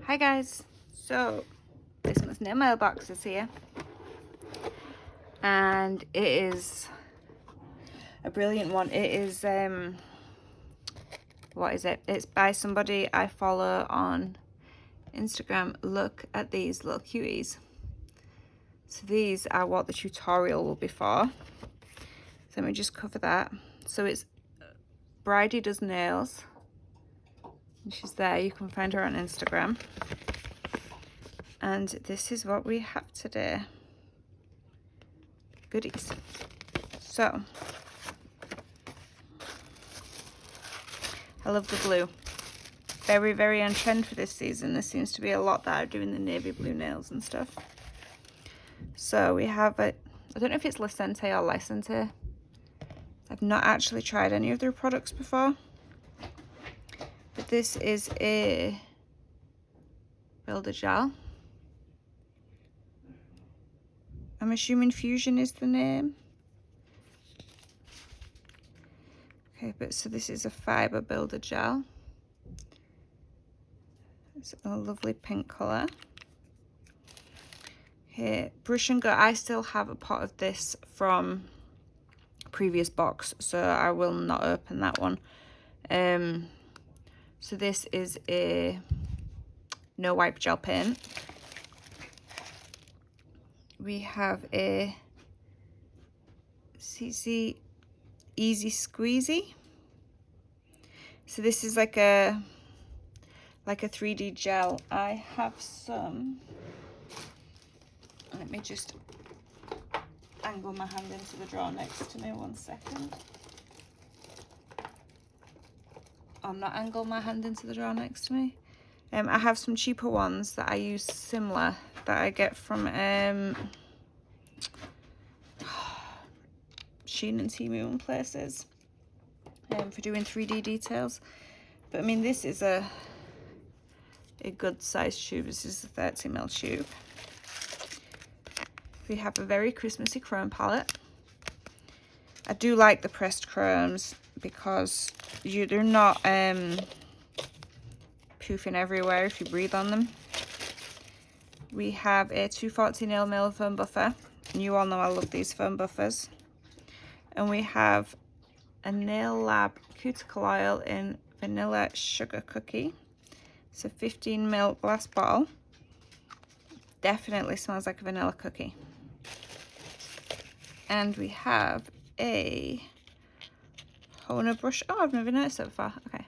Hi guys, so this month's nail mailbox is here and it is a brilliant one. It is what is it? It's by somebody I follow on Instagram. Look at these little cuties. So these are what the tutorial will be for. So let me just cover that. So it's Bridie Does Nails and she's there. You can find her on Instagram. And this is what we have today. Goodies. So I love the blue. Very, very on trend for this season. There seems to be a lot that are doing the navy blue nails and stuff. So we have I don't know if it's Licente or Licente. I've not actually tried any of their products before. But this is a Builder Gel. I'm assuming Fusion is the name. Okay, but so this is a fibre Builder Gel. It's a lovely pink colour. Here, Brush and Go. I still have a pot of this from previous box, so I will not open that one. So this is a no wipe gel paint. We have a CC Easy Squeezy. So this is like a 3D gel. I have some. Let me just angle my hand into the drawer next to me 1 second. I'm not angle my hand into the drawer next to me. I have some cheaper ones that I use similar that I get from Shein and Temu and places for doing 3D details. But I mean, this is a good size tube. This is a 30ml tube. We have a very Christmassy chrome palette. I do like the pressed chromes because they're not poofing everywhere if you breathe on them. We have a 240 nail mill foam buffer. And you all know I love these foam buffers. And we have a Nail Lab cuticle oil in vanilla sugar cookie. It's a 15ml glass bottle. Definitely smells like a vanilla cookie. And we have a Hona brush. Oh, I've never noticed that before. Okay.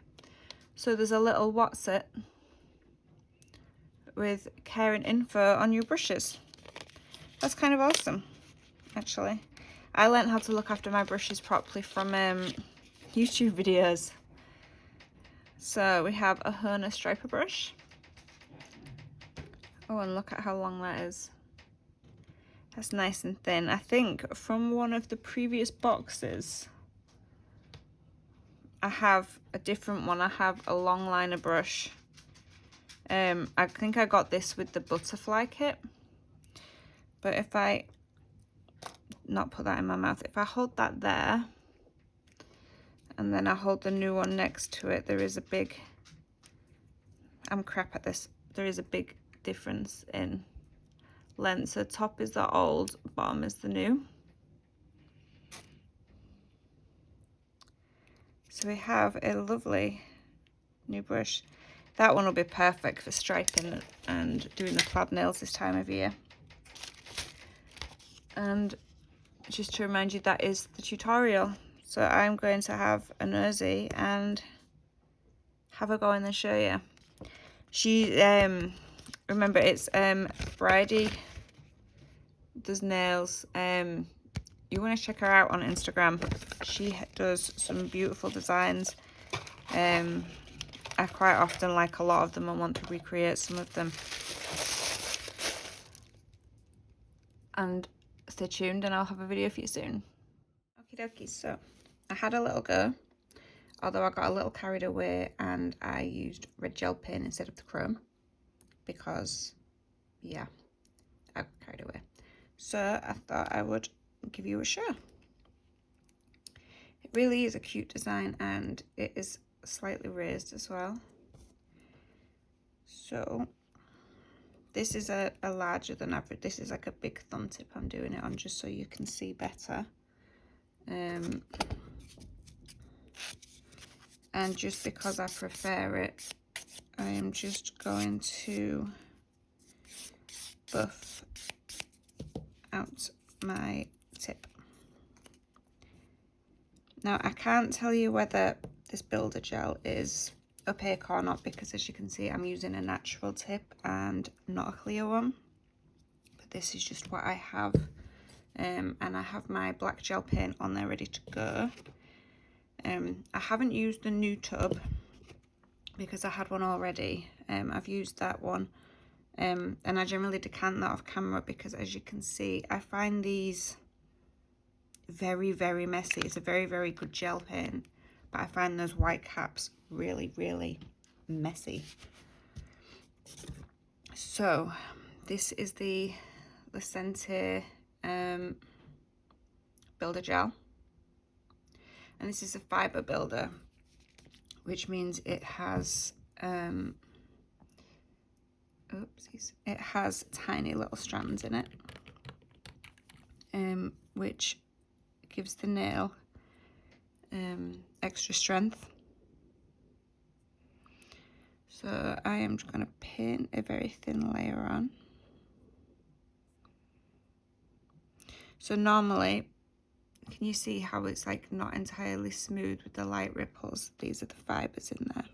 So there's a little what's it with care and info on your brushes. That's kind of awesome, actually. I learned how to look after my brushes properly from YouTube videos. So we have a Hona striper brush. Oh, and look at how long that is. That's nice and thin. I think from one of the previous boxes, I have a different one. I have a long liner brush. I think I got this with the butterfly kit. But if I not put that in my mouth, if I hold that there and then I hold the new one next to it, there is a big, I'm crap at this, there is a big difference in length. So top is the old, bottom is the new. So we have a lovely new brush. That one will be perfect for striping and doing the plaid nails this time of year. And just to remind you, that is the tutorial. So I'm going to have a nosy and have a go and then show you. She, remember it's Bridie Does Nails. You want to check her out on Instagram. She does some beautiful designs. I quite often like a lot of them and want to recreate some of them. And stay tuned and I'll have a video for you soon. Okie dokie, so I had a little go, although I got a little carried away and I used red gel paint instead of the chrome because, yeah, I got carried away. So I thought I would give you a show. It really is a cute design and it is slightly raised as well. So this is a larger than average. This is like a big thumb tip I'm doing it on, just so you can see better. And just because I prefer it, I am just going to buff out my tip. Now I can't tell you whether this builder gel is opaque or not, because as you can see I'm using a natural tip and not a clear one, but this is just what I have. And I have my black gel paint on there ready to go. I haven't used the new tub because I had one already. I've used that one, and I generally decant that off camera because, as you can see, I find these very, very messy. It's a very, very good gel paint, but I find those white caps really, really messy. So this is the Thankyou builder gel, and this is a fiber builder, which means it has oopsies, it has tiny little strands in it, which gives the nail extra strength. So I am just going to paint a very thin layer on. So normally, can you see how it's like not entirely smooth with the light ripples? These are the fibers in there.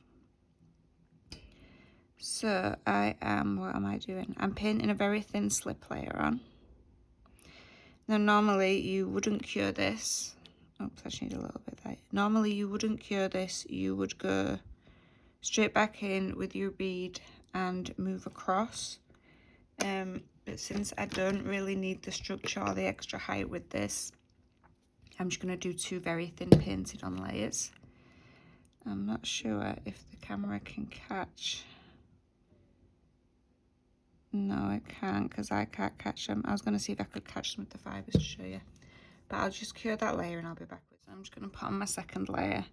So what am I doing? I'm painting a very thin slip layer on. Now normally you wouldn't cure this. Oops, I just need a little bit there. Normally you wouldn't cure this. You would go straight back in with your bead and move across. But since I don't really need the structure or the extra height with this, I'm just going to do two very thin painted on layers. I'm not sure if the camera can catch. No, it can't, because I can't catch them. I was going to see if I could catch them with the fibers to show you. But I'll just cure that layer and I'll be back with it. I'm just going to put on my second layer.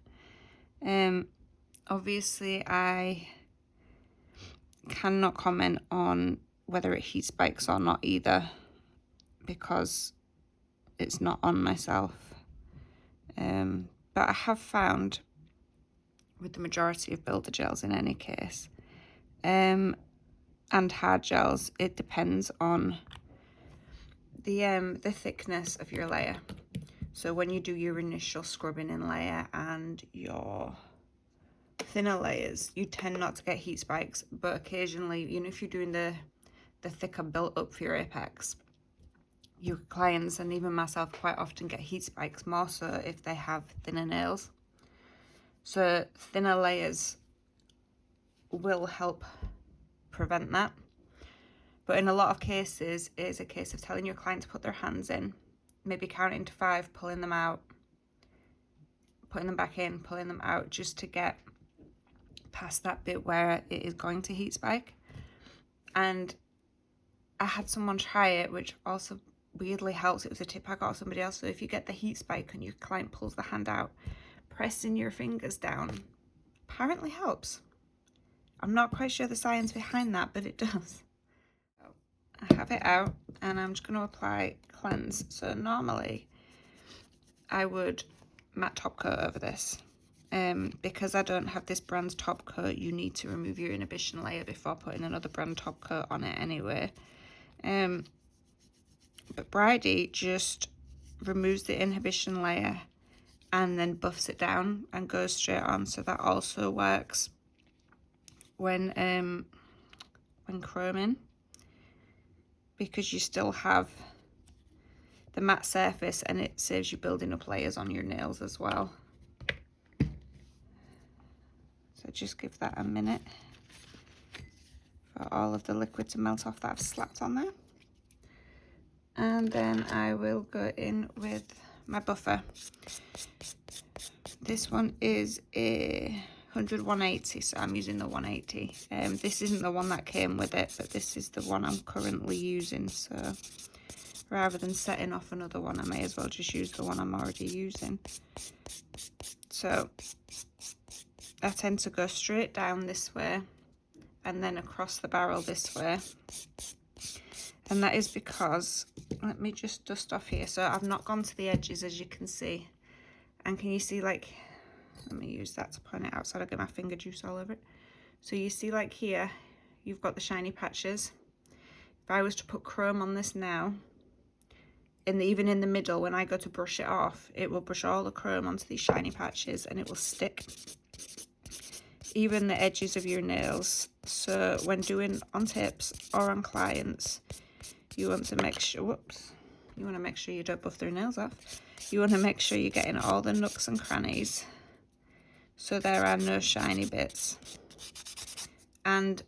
Obviously, I cannot comment on whether it heat spikes or not either, because it's not on myself. But I have found with the majority of builder gels in any case, and hard gels, it depends on the thickness of your layer. So when you do your initial scrubbing in layer and your thinner layers, you tend not to get heat spikes, but occasionally, you know, if you're doing the thicker built up for your apex, your clients and even myself quite often get heat spikes, more so if they have thinner nails. So thinner layers will help prevent that. But in a lot of cases, it is a case of telling your client to put their hands in, maybe counting to 5, pulling them out, putting them back in, pulling them out, just to get past that bit where it is going to heat spike. And I had someone try it, which also weirdly helps. It was a tip I got somebody else. So if you get the heat spike and your client pulls the hand out, pressing your fingers down apparently helps. I'm not quite sure the science behind that, but it does. I have it out and I'm just going to apply cleanse. So normally I would matte top coat over this. Because I don't have this brand's top coat, you need to remove your inhibition layer before putting another brand top coat on it anyway. But Bridie just removes the inhibition layer and then buffs it down and goes straight on. So that also works when chroming, because you still have the matte surface and it saves you building up layers on your nails as well. So just give that a minute for all of the liquid to melt off that I've slapped on there. And then I will go in with my buffer. This one is a 100-180, so I'm using the 180. This isn't the one that came with it, but this is the one I'm currently using. So rather than setting off another one, I may as well just use the one I'm already using. So I tend to go straight down this way and then across the barrel this way. And that is because, let me just dust off here. So I've not gone to the edges, as you can see. And can you see, like, let me use that to point it out so I don't get my finger juice all over it. So you see, like here, you've got the shiny patches. If I was to put chrome on this now, even in the middle, when I go to brush it off, it will brush all the chrome onto these shiny patches and it will stick. Even the edges of your nails. So when doing on tips or on clients, you want to make sure, you want to make sure you don't buff their nails off. You want to make sure you're getting all the nooks and crannies so there are no shiny bits. And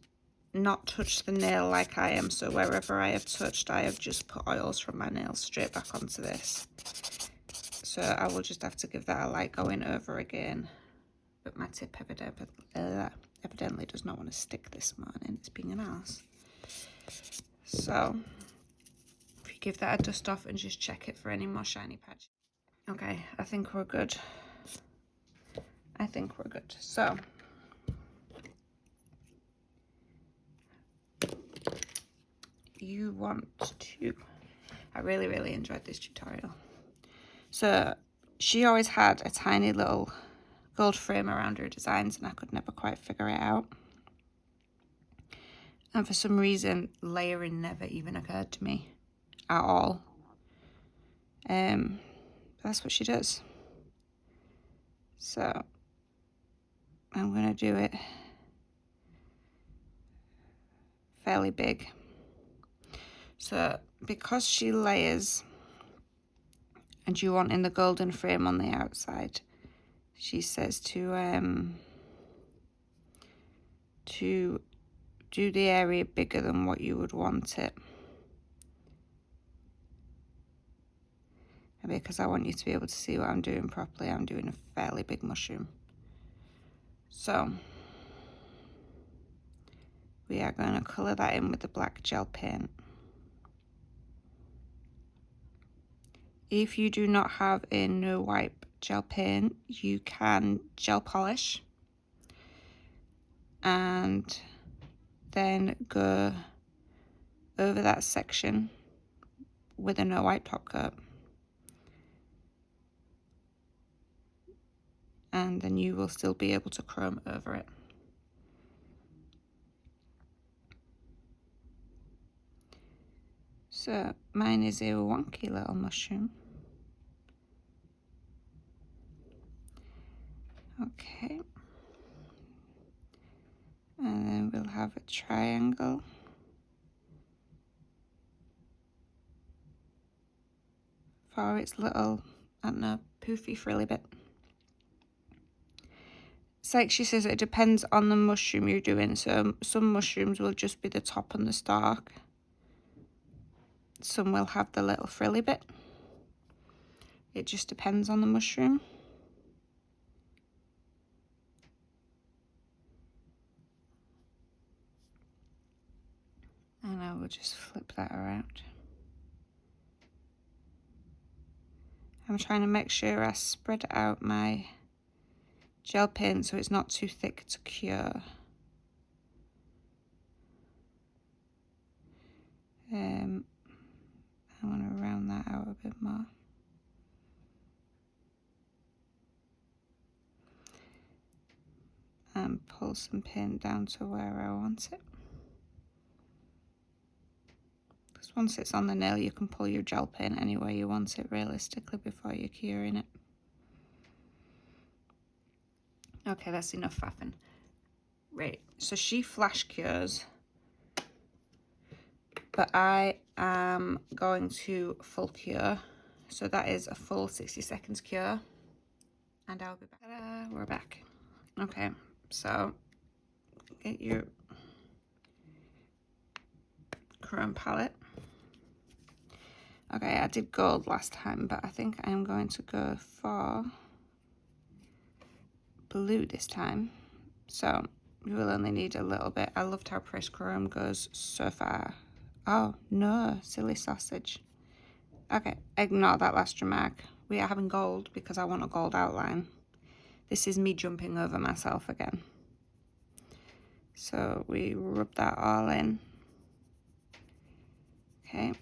not touch the nail like I am, so wherever I have touched, I have just put oils from my nails straight back onto this. So I will just have to give that a light going over again. But my tip evidently does not want to stick this morning. It's being an arse. So if you give that a dust off and just check it for any more shiny patches. Okay, I think we're good. I think we're good. So you want to, I really enjoyed this tutorial. So she always had a tiny little gold frame around her designs and I could never quite figure it out. And for some reason, layering never even occurred to me at all. That's what she does. So I'm gonna do it fairly big. So because she layers and you want in the golden frame on the outside, she says to do the area bigger than what you would want it. And because I want you to be able to see what I'm doing properly, I'm doing a fairly big mushroom. So we are going to colour that in with the black gel paint. If you do not have a no wipe gel paint, you can gel polish and then go over that section with a no wipe top coat. And then you will still be able to chrome over it. So mine is a wonky little mushroom. Okay. And then we'll have a triangle. For its little, I don't know, poofy frilly bit. It's like she says, it depends on the mushroom you're doing. So some mushrooms will just be the top and the stalk. Some will have the little frilly bit. It just depends on the mushroom. And I will just flip that around. I'm trying to make sure I spread out my gel paint so it's not too thick to cure. I want to round that out a bit more. And pull some paint down to where I want it. Because once it's on the nail, you can pull your gel paint anywhere you want it realistically before you're curing it. Okay, that's enough faffing. Right, so she flash cures, but I am going to full cure. So that is a full 60 seconds cure. And I'll be back. Ta-da, we're back. Okay, so get your chrome palette. Okay, I did gold last time, but I think I'm going to go for blue this time. So you will only need a little bit. I loved how pressed chrome goes so far. Oh no, silly sausage. Okay, ignore that last remark. We are having gold because I want a gold outline. This is me jumping over myself again. So we rub that all in. Okay.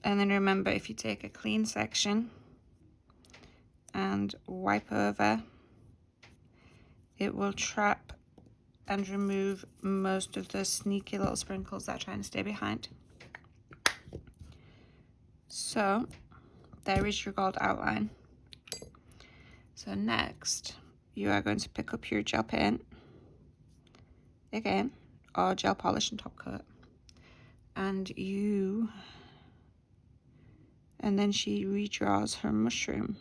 And then remember, if you take a clean section and wipe over, it will trap and remove most of the sneaky little sprinkles that are trying to stay behind. So there is your gold outline. So next, you are going to pick up your gel paint again, or gel polish and top coat, and then she redraws her mushroom.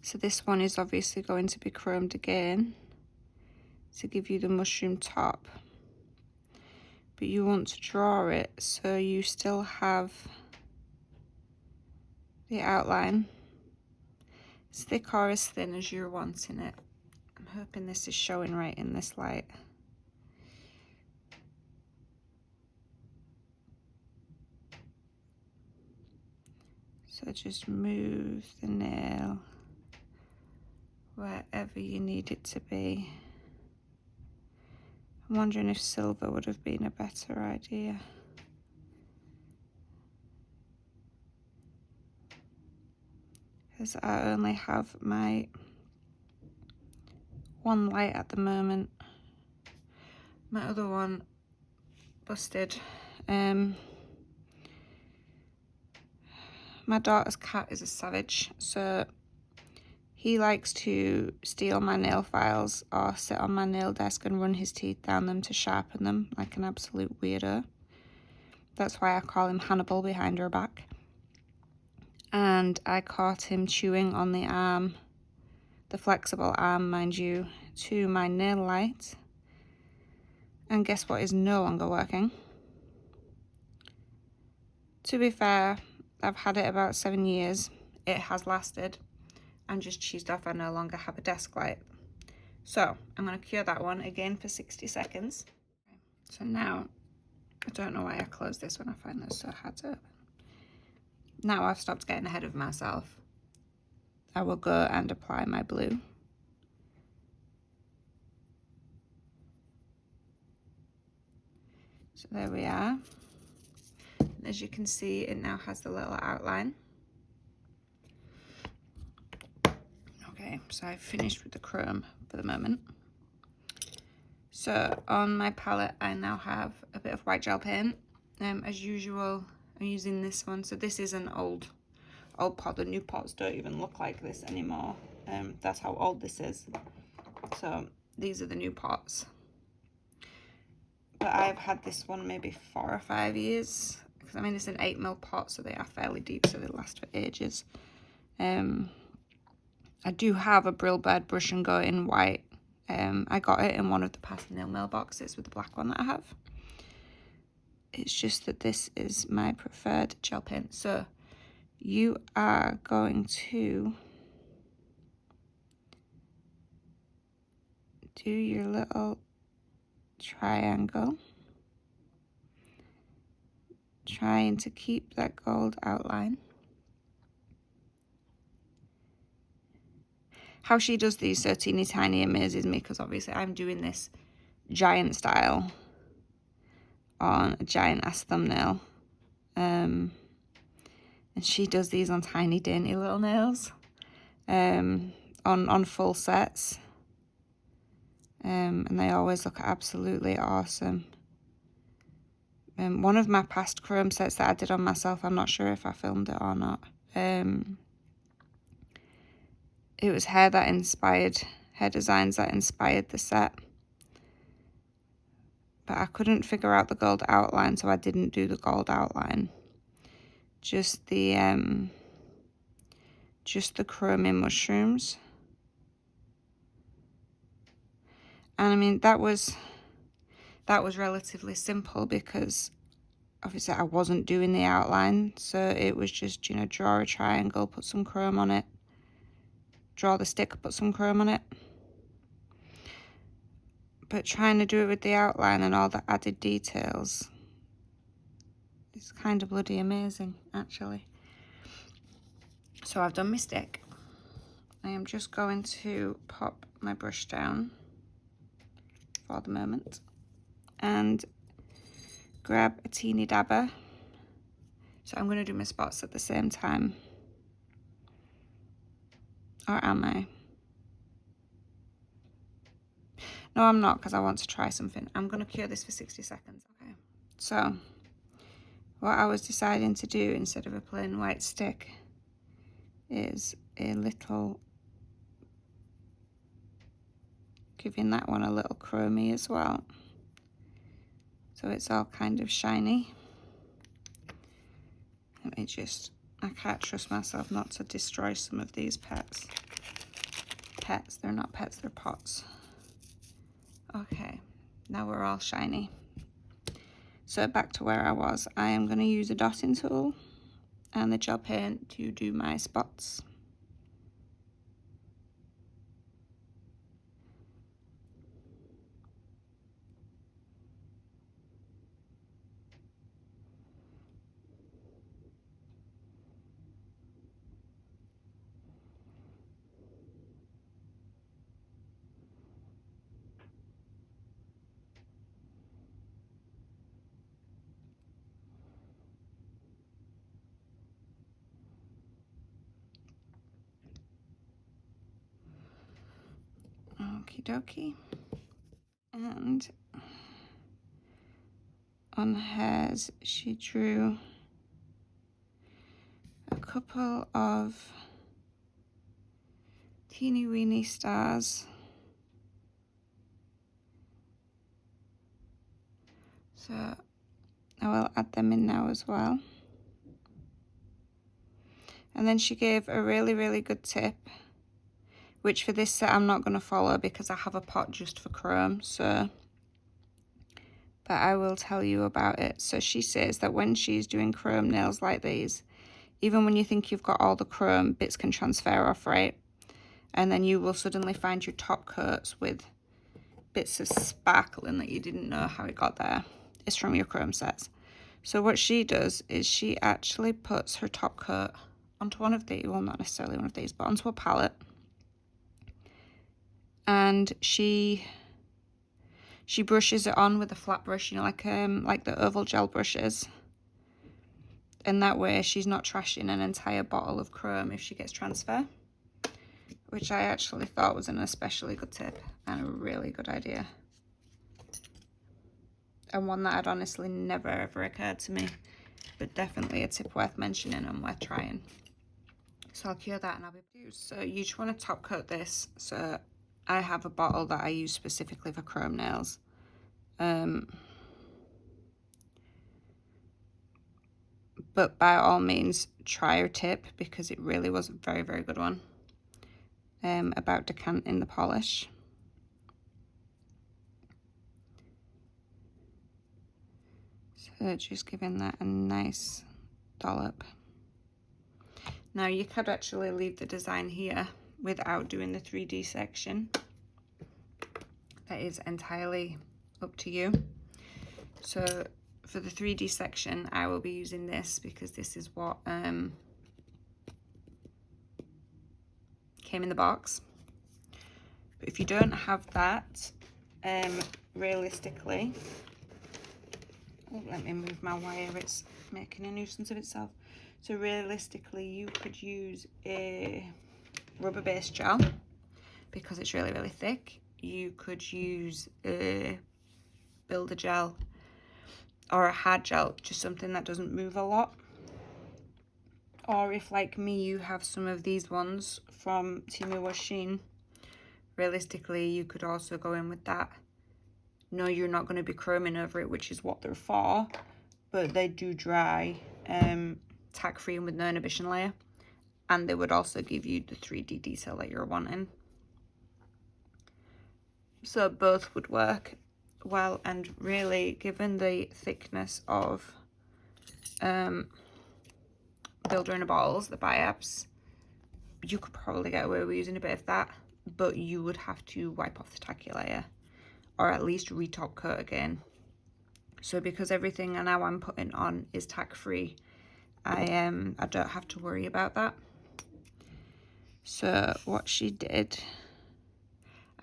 So this one is obviously going to be chromed again to give you the mushroom top, but you want to draw it so you still have the outline as thick or as thin as you're wanting it. I'm hoping this is showing right in this light. So just move the nail wherever you need it to be. I'm wondering if silver would have been a better idea. Because I only have my one light at the moment. My other one busted. My daughter's cat is a savage, so he likes to steal my nail files or sit on my nail desk and run his teeth down them to sharpen them like an absolute weirdo. That's why I call him Hannibal behind her back. And I caught him chewing on the arm, the flexible arm, mind you, to my nail light. And guess what is no longer working? To be fair, I've had it about 7 years. It has lasted. I'm just cheesed off I no longer have a desk light. So I'm going to cure that one again for 60 seconds. So now, I don't know why I closed this when I find this so hard to open. Now I've stopped getting ahead of myself. I will go and apply my blue. So there we are. As you can see, it now has the little outline. Okay, so I've finished with the chrome for the moment. So on my palette, I now have a bit of white gel paint. As usual, I'm using this one. So this is an old pot. The new pots don't even look like this anymore. That's how old this is. So these are the new pots. But I've had this one maybe 4 or 5 years. Because I mean, it's an 8mm pot, so they are fairly deep, so they last for ages. I do have a Brill Bird brush and go in white. I got it in one of the pastel mail boxes with the black one that I have. It's just that this is my preferred gel paint. So you are going to do your little triangle, trying to keep that gold outline. How she does these so teeny tiny amazes me, because obviously I'm doing this giant style on a giant ass thumbnail, and she does these on tiny dainty little nails, on full sets, and they always look absolutely awesome. One of my past chrome sets that I did on myself, I'm not sure if I filmed it or not, it was hair designs that inspired the set. But I couldn't figure out the gold outline, so I didn't do the gold outline. Just the chroming mushrooms. And I mean, that was relatively simple because obviously I wasn't doing the outline. So it was just, you know, draw a triangle, put some chrome on it. Draw the stick, put some chrome on it. But trying to do it with the outline and all the added details is kind of bloody amazing, actually. So I've done my stick. I am just going to pop my brush down for the moment. And grab a teeny dabber. So I'm going to do my spots at the same time. Or am I? No, I'm not, because I want to try something. I'm going to cure this for 60 seconds. Okay. So what I was deciding to do instead of a plain white stick is a little, giving that one a little chromey as well. So it's all kind of shiny. Let me just, I can't trust myself not to destroy some of these pets. Pets, they're not pets, they're pots. Okay, now we're all shiny. So back to where I was, I am going to use a dotting tool and the gel paint to do my spots. Okie dokie. And on hers, she drew a couple of teeny weeny stars. So I will add them in now as well. And then she gave a really, really good tip, which for this set I'm not going to follow because I have a pot just for chrome, so, but I will tell you about it. So she says that when she's doing chrome nails like these, even when you think you've got all the chrome, bits can transfer off, right? And then you will suddenly find your top coats with bits of sparkling that you didn't know how it got there. It's from your chrome sets. So what she does is she actually puts her top coat onto one of these, well, not necessarily one of these, but onto a palette. And she brushes it on with a flat brush, you know, like the oval gel brushes. And that way she's not trashing an entire bottle of chrome if she gets transfer, which I actually thought was an especially good tip and a really good idea. And one that had honestly never ever occurred to me, but definitely a tip worth mentioning and worth trying. So I'll cure that and I'll be used. So you just want to top coat this. So I have a bottle that I use specifically for chrome nails. But by all means, try her tip because it really was a very, very good one about decanting the polish. So just giving that a nice dollop. Now you could actually leave the design here without doing the 3D section. That is entirely up to you. So for the 3D section, I will be using this because this is what came in the box. But if you don't have that, realistically, oh, let me move my wire, it's making a nuisance of itself. So realistically, you could use a rubber-based gel because it's really, really thick. You could use a builder gel or a hard gel, just something that doesn't move a lot. Or if, like me, you have some of these ones from Temu Washin, realistically, you could also go in with that. No, you're not going to be chroming over it, which is what they're for, but they do dry tack-free and with no inhibition layer. And they would also give you the 3D detail that you're wanting. So both would work well, and really, given the thickness of Builder in a Bottles, the Biabs, you could probably get away with using a bit of that, but you would have to wipe off the tacky layer or at least retop coat again. So because everything now I'm putting on is tack free, I don't have to worry about that. So what she did,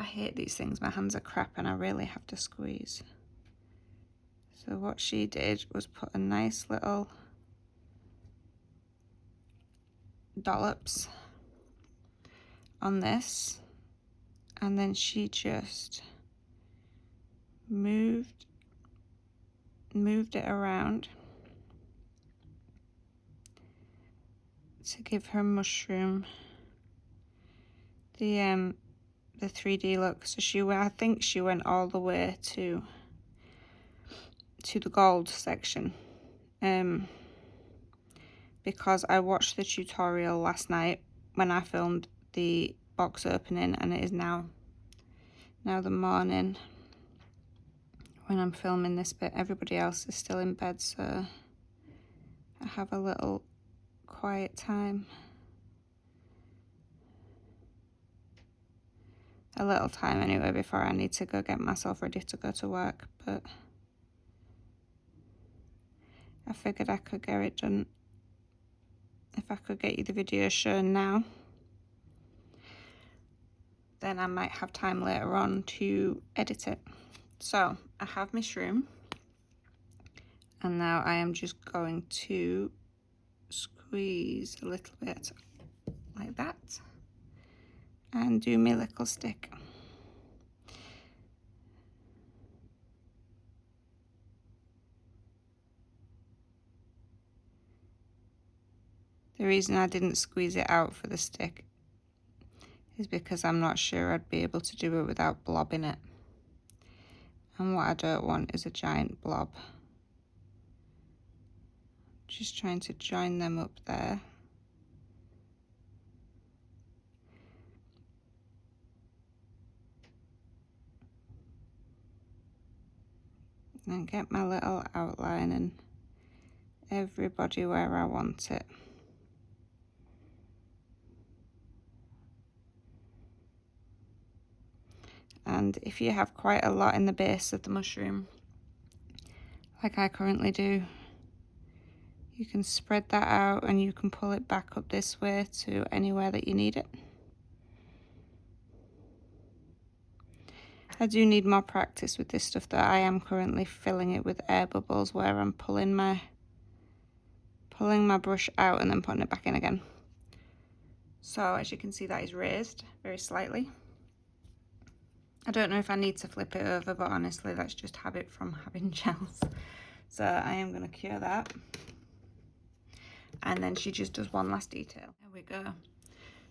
I hate these things. My hands are crap and I really have to squeeze. So what she did was put a nice little dollops on this, and then she just moved it around to give her mushroom the 3D look. So I think she went all the way to the gold section, because I watched the tutorial last night when I filmed the box opening, and it is now the morning when I'm filming this bit. Everybody else is still in bed, so I have a little quiet time. A little time anyway before I need to go get myself ready to go to work, but I figured I could get it done if I could get you the video shown now. Then I might have time later on to edit it. So I have my shroom, and now I am just going to squeeze a little bit like that and do my little stick. The reason I didn't squeeze it out for the stick is because I'm not sure I'd be able to do it without blobbing it. And what I don't want is a giant blob. Just trying to join them up there. And get my little outline and everybody where I want it. And if you have quite a lot in the base of the mushroom, like I currently do, you can spread that out and you can pull it back up this way to anywhere that you need it. I do need more practice with this stuff, though. I am currently filling it with air bubbles where I'm pulling my brush out and then putting it back in again. So as you can see, that is raised very slightly. I don't know if I need to flip it over, but honestly, that's just habit from having gels. So I am going to cure that. And then she just does one last detail. There we go.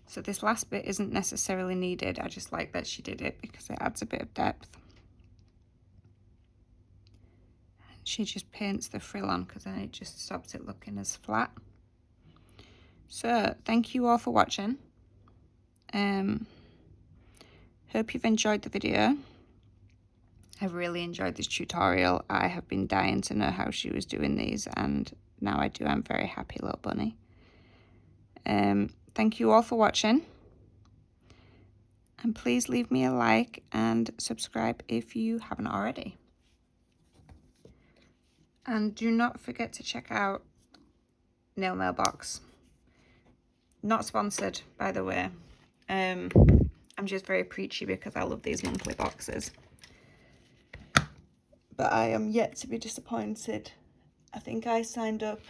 So this last bit isn't necessarily needed. I just like that she did it because it adds a bit of depth. And she just paints the frill on because then it just stops it looking as flat. So thank you all for watching. Hope you've enjoyed the video. I've really enjoyed this tutorial. I have been dying to know how she was doing these, and now I do. I'm very happy little bunny. Thank you all for watching, and please leave me a like and subscribe if you haven't already. And do not forget to check out Nail Mailbox. Not sponsored, by the way. I'm just very preachy because I love these monthly boxes. But I am yet to be disappointed. I think I signed up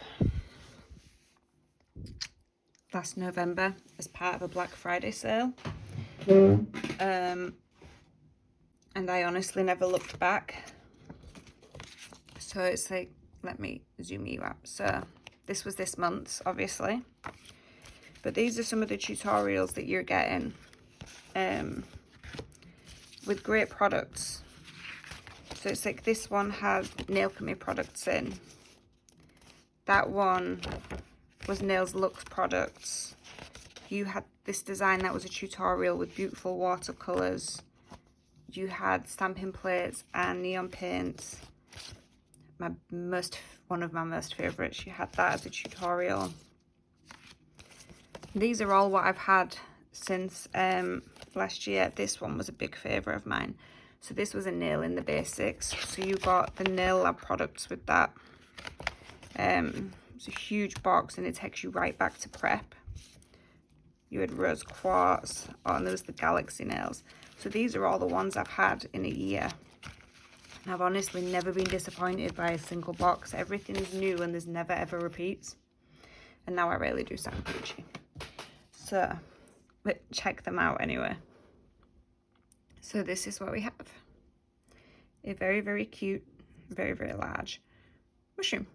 last November as part of a Black Friday sale. And I honestly never looked back. So it's like, let me zoom you up. So this was this month's, obviously. But these are some of the tutorials that you're getting with great products. So it's like this one has Nail Company products in. That one was Nails Luxe products. You had this design that was a tutorial with beautiful watercolors. You had stamping plates and neon paints. One of my most favorites. You had that as a tutorial. These are all what I've had since last year. This one was a big favorite of mine. So this was a nail in the basics. So you got the Nail Lab products with that. It's a huge box and it takes you right back to prep. You had rose quartz. Oh, and there was the Galaxy nails. So these are all the ones I've had in a year. And I've honestly never been disappointed by a single box. Everything's new and there's never ever repeats. And now I really do sound Gucci. So, but check them out anyway. So this is what we have. A very, very cute, very, very large mushroom.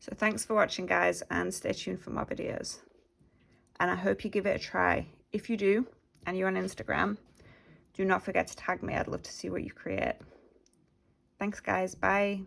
So thanks for watching, guys, and stay tuned for more videos. And I hope you give it a try. If you do, and you're on Instagram, do not forget to tag me. I'd love to see what you create. Thanks, guys. Bye.